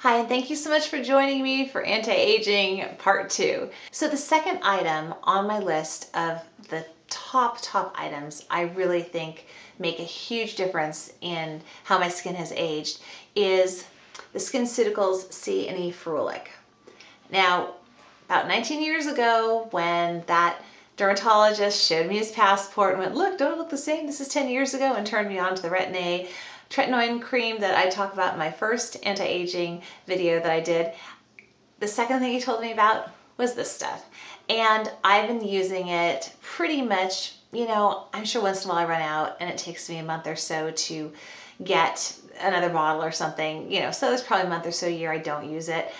Hi, and thank you so much for joining me for anti-aging part 2. So the second item on my list of the top items I really think make a huge difference in how my skin has aged is the SkinCeuticals C&E Ferulic. Now, about 19 years ago, when that dermatologist showed me his passport and went, look, don't it look the same? This is 10 years ago, and turned me on to the tretinoin cream that I talk about in my first anti-aging video that I did. The second thing he told me about was this stuff. And I've been using it pretty much, I'm sure once in a while I run out and it takes me a month or so to get another bottle or something, so there's probably a month or so a year I don't use it.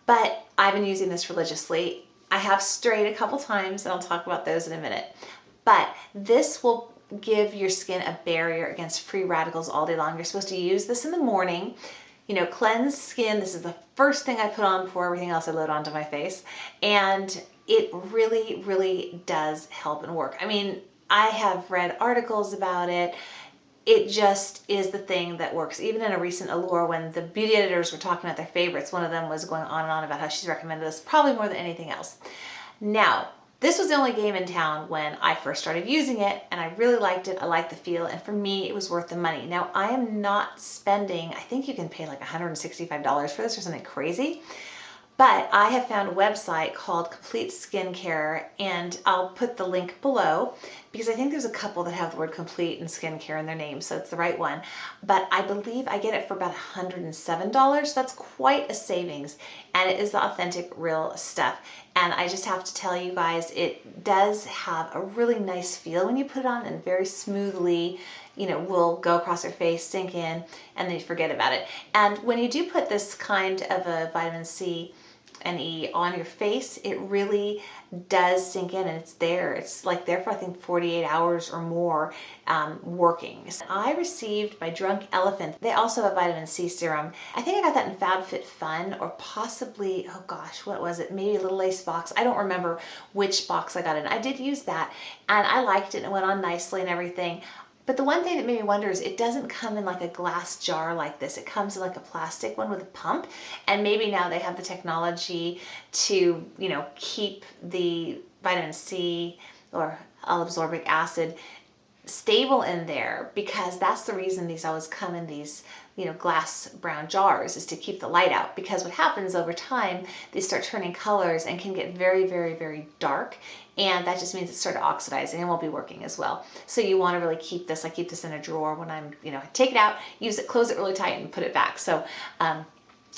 But I've been using this religiously. I have strayed a couple times, and I'll talk about those in a minute. But this will give your skin a barrier against free radicals all day long. You're supposed to use this in the morning, cleanse skin. This is the first thing I put on before everything else I load onto my face. And it really, really does help and work. I mean, I have read articles about it. It just is the thing that works. Even in a recent Allure, when the beauty editors were talking about their favorites, one of them was going on and on about how she's recommended this probably more than anything else. Now, this was the only game in town when I first started using it, and I really liked it. I liked the feel, and for me, it was worth the money. Now, I am not spending, I think you can pay like $165 for this or something crazy. But I have found a website called Complete Skincare, and I'll put the link below because I think there's a couple that have the word complete and skincare in their name, so it's the right one. But I believe I get it for about $107. That's quite a savings, and it is the authentic, real stuff. And I just have to tell you guys, it does have a really nice feel when you put it on, and very smoothly, will go across your face, sink in, and then you forget about it. And when you do put this kind of a vitamin C and E on your face, it really does sink in, and it's there. It's like there for I think 48 hours or more working. So I received by Drunk Elephant, they also have a vitamin C serum. I think I got that in FabFitFun, or possibly, oh gosh, what was it? Maybe a Little Lace box. I don't remember which box I got in. I did use that, and I liked it, and it went on nicely and everything. But the one thing that made me wonder is it doesn't come in like a glass jar like this. It comes in like a plastic one with a pump. And maybe now they have the technology to, keep the vitamin C or L-ascorbic acid stable in there, because that's the reason these always come in these glass brown jars, is to keep the light out. Because what happens over time, they start turning colors and can get very, very, very dark, and that just means it started oxidizing and won't be working as well. So you want to really keep this. I keep this in a drawer when I'm, take it out, use it, close it really tight, and put it back. So and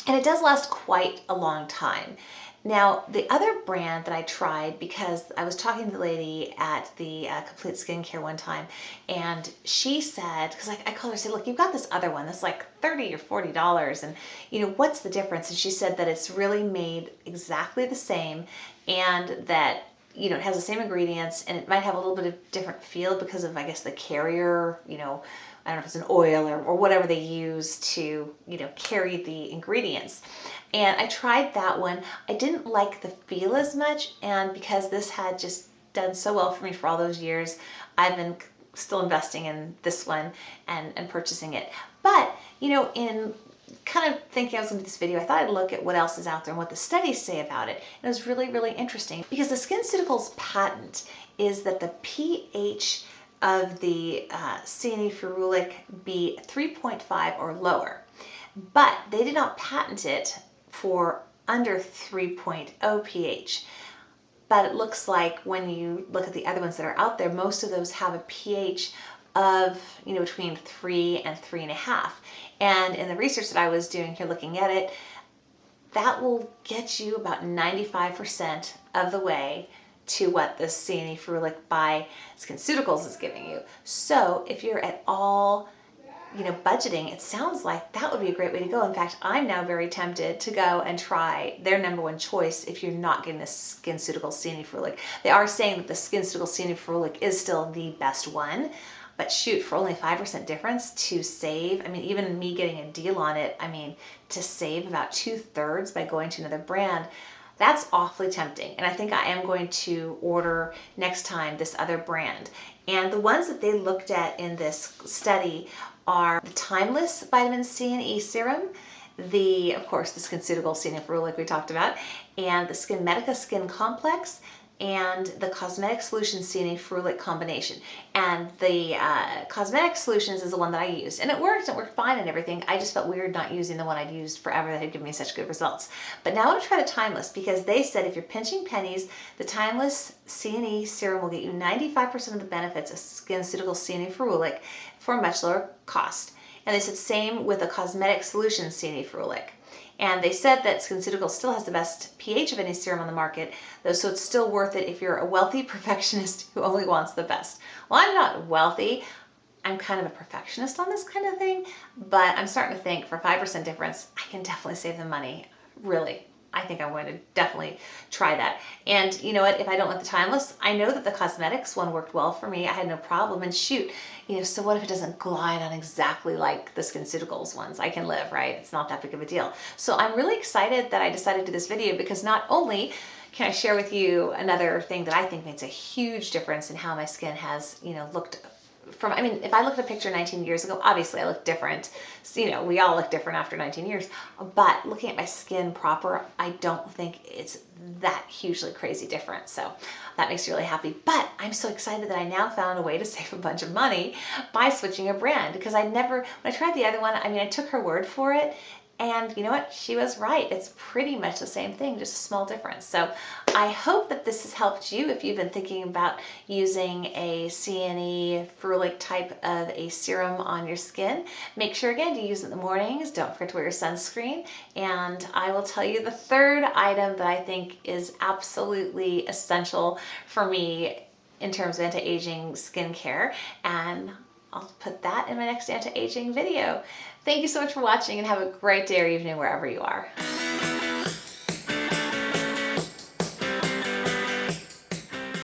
it does last quite a long time. Now, the other brand that I tried, because I was talking to the lady at the Complete Skincare one time, and she said, because I called her and said, look, you've got this other one that's like $30 or $40, and what's the difference? And she said that it's really made exactly the same, and that it has the same ingredients, and it might have a little bit of different feel because of, I guess, the carrier, I don't know if it's an oil or whatever they use to, carry the ingredients. And I tried that one. I didn't like the feel as much, and because this had just done so well for me for all those years, I've been still investing in this one and purchasing it. But, in kind of thinking I was going to do this video, I thought I'd look at what else is out there and what the studies say about it. And it was really, really interesting, because the SkinCeuticals patent is that the pH of the C&E Ferulic be 3.5 or lower. But they did not patent it for under 3.0 pH. But it looks like when you look at the other ones that are out there, most of those have a pH of, between 3 and 3.5. And in the research that I was doing here looking at it, that will get you about 95% of the way to what the C&E Ferulic by SkinCeuticals is giving you. So if you're at all budgeting, it sounds like that would be a great way to go. In fact, I'm now very tempted to go and try their #1 choice if you're not getting the SkinCeuticals C&E Ferulic. They are saying that the SkinCeuticals C&E Ferulic is still the best one, but shoot, for only 5% difference to save, I mean, even me getting a deal on it, I mean, to save about 2/3 by going to another brand, that's awfully tempting. And I think I am going to order next time this other brand. And the ones that they looked at in this study are the Timeless Vitamin C and E Serum, of course, the SkinCeuticals C&E Serums like we talked about, and the SkinMedica Skin Complex, and the Cosmetic Solutions C&E Serums combination. And the Cosmetic Solutions is the one that I used, and it worked fine and everything. I just felt weird not using the one I'd used forever that had given me such good results. But now I want to try the Timeless, because they said if you're pinching pennies, the Timeless C&E Serum will get you 95% of the benefits of SkinCeuticals C&E Serums for a much lower cost. And they said same with the Cosmetic Solutions C&E Serums. And they said that SkinCeuticals still has the best pH of any serum on the market, though, so it's still worth it if you're a wealthy perfectionist who only wants the best. Well, I'm not wealthy. I'm kind of a perfectionist on this kind of thing, but I'm starting to think for 5% difference, I can definitely save the money. Really, I think I'm going to definitely try that. And you know what, if I don't like the Timeless, I know that the cosmetics one worked well for me. I had no problem, and shoot, so what if it doesn't glide on exactly like the SkinCeuticals ones? I can live, right? It's not that big of a deal. So I'm really excited that I decided to do this video, because not only can I share with you another thing that I think makes a huge difference in how my skin has, looked from, I mean, if I looked at a picture 19 years ago, obviously I look different. So, we all look different after 19 years. But looking at my skin proper, I don't think it's that hugely crazy different. So that makes me really happy. But I'm so excited that I now found a way to save a bunch of money by switching a brand, because when I tried the other one, I mean, I took her word for it. And you know what? She was right. It's pretty much the same thing, just a small difference. So I hope that this has helped you if you've been thinking about using a C&E Serums type of a serum on your skin. Make sure again to use it in the mornings. Don't forget to wear your sunscreen. And I will tell you the third item that I think is absolutely essential for me in terms of anti-aging skincare. And I'll put that in my next anti-aging video. Thank you so much for watching, and have a great day or evening wherever you are.